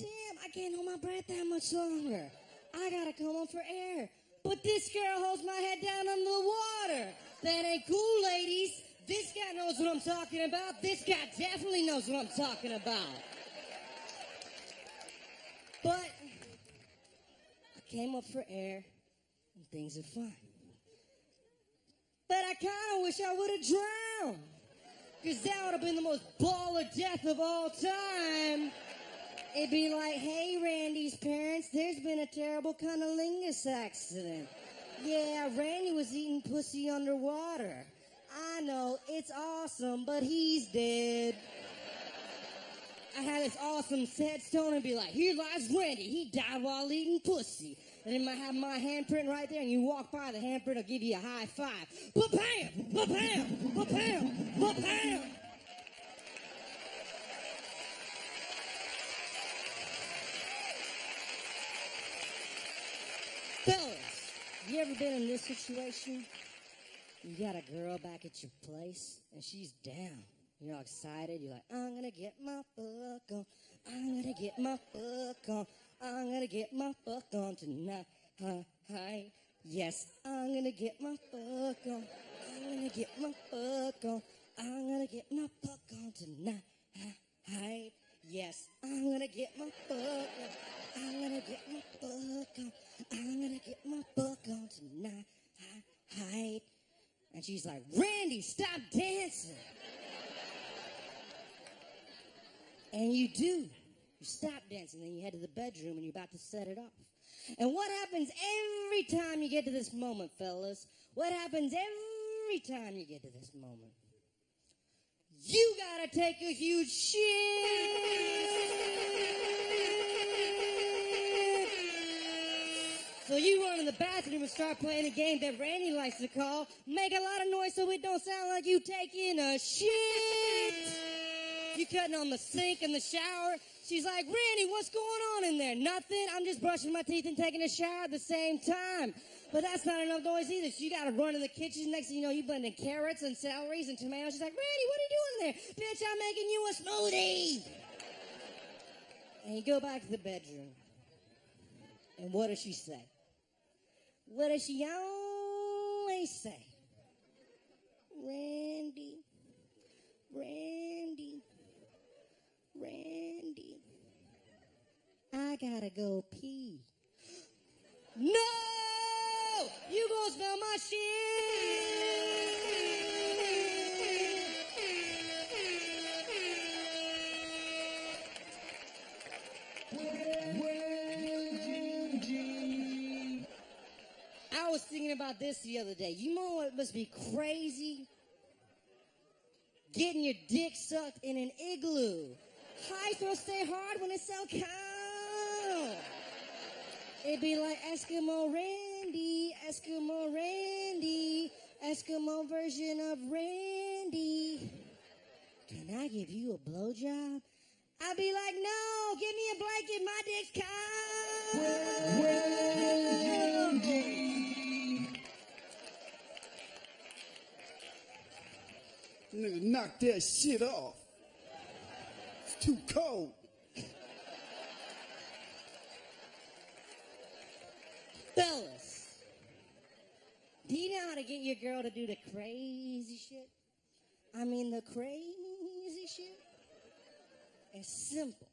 damn, I can't hold my breath that much longer. I gotta come on for air. But this girl holds my head down under the water. That ain't cool, ladies. This guy knows what I'm talking about. This guy definitely knows what I'm talking about. But I came up for air, and things are fine. But I kind of wish I would have drowned. Because that would have been the most baller death of all time. It'd be like, hey, Randy's parents, there's been a terrible cunnilingus accident. Yeah, Randy was eating pussy underwater. I know, it's awesome, but he's dead. I had this awesome headstone and be like, here lies Randy, he died while eating pussy. And then I have my handprint right there, and you walk by, the handprint will give you a high five. Ba-bam! Ba-bam! Ba-bam! Ba-bam! Fellas, you ever been in this situation? You got a girl back at your place, and she's down. You're all excited. You're like, I'm gonna get my fuck on. I'm gonna get my fuck on. I'm gonna get my fuck on tonight. Hi. Yes, I'm gonna get my fuck on. I'm gonna get my fuck on. I'm gonna get my fuck on tonight. Hi. Yes, I'm gonna get my fuck on. I'm gonna get my fuck on. I'm gonna get my fuck on tonight. Hi. And she's like, Randy, stop dancing. And you do. You stop dancing, then you head to the bedroom and you're about to set it off. And what happens every time you get to this moment, fellas? What happens every time you get to this moment? You gotta take a huge shit. So you run in the bathroom and start playing a game that Randy likes to call Make a Lot of Noise So It Don't Sound Like You Taking a Shit. You cutting on the sink in the shower. She's like, Randy, what's going on in there? Nothing. I'm just brushing my teeth and taking a shower at the same time. But that's not enough noise either. So you got to run in the kitchen. Next thing you know, you blending carrots and celeries and tomatoes. She's like, Randy, what are you doing there? Bitch, I'm making you a smoothie. And you go back to the bedroom. And what does she say? What does she always say? Randy, Randy, Randy, I gotta go pee. No! You gonna smell my shit! I was thinking about this the other day. You know what must be crazy? Getting your dick sucked in an igloo. How you supposed to stay hard when it's so cold? It'd be like Eskimo Randy, Eskimo Randy, Eskimo version of Randy. Can I give you a blowjob? I'd be like, no, give me a blanket, my dick's cold. Nigga, knock that shit off. It's too cold. Fellas, do you know how to get your girl to do the crazy shit? I mean, the crazy shit? It's simple.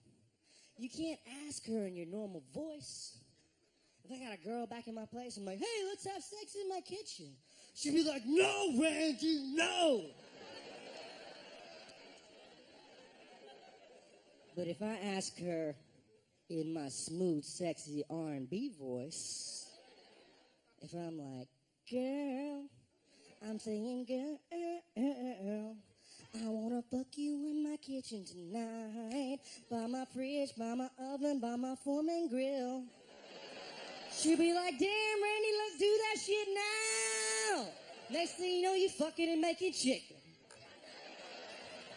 You can't ask her in your normal voice. If I got a girl back in my place, I'm like, hey, let's have sex in my kitchen. She'd be like, no, Randy, no. But if I ask her in my smooth, sexy R&B voice, if I'm like, girl, I'm saying, girl, I wanna fuck you in my kitchen tonight, by my fridge, by my oven, by my Foreman grill. She'll be like, damn, Randy, let's do that shit now. Next thing you know, you fucking and making chicken.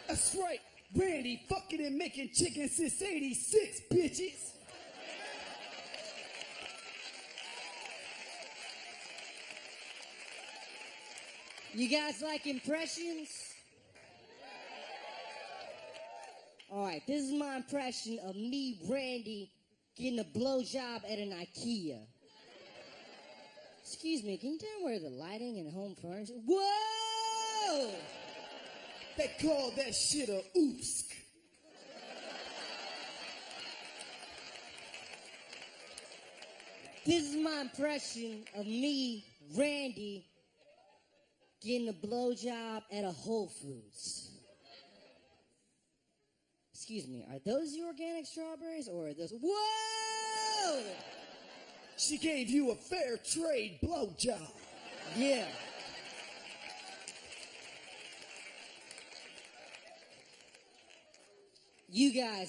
That's right. Randy fucking and making chicken since 86, bitches. You guys like impressions? All right, this is my impression of me, Randy, getting a blowjob at an IKEA. Excuse me, can you tell me where the lighting and home furniture? Whoa! They call that shit a oopsk. This is my impression of me, Randy, getting a blowjob at a Whole Foods. Excuse me, are those the organic strawberries or are those... Whoa! She gave you a fair trade blowjob. Yeah. You guys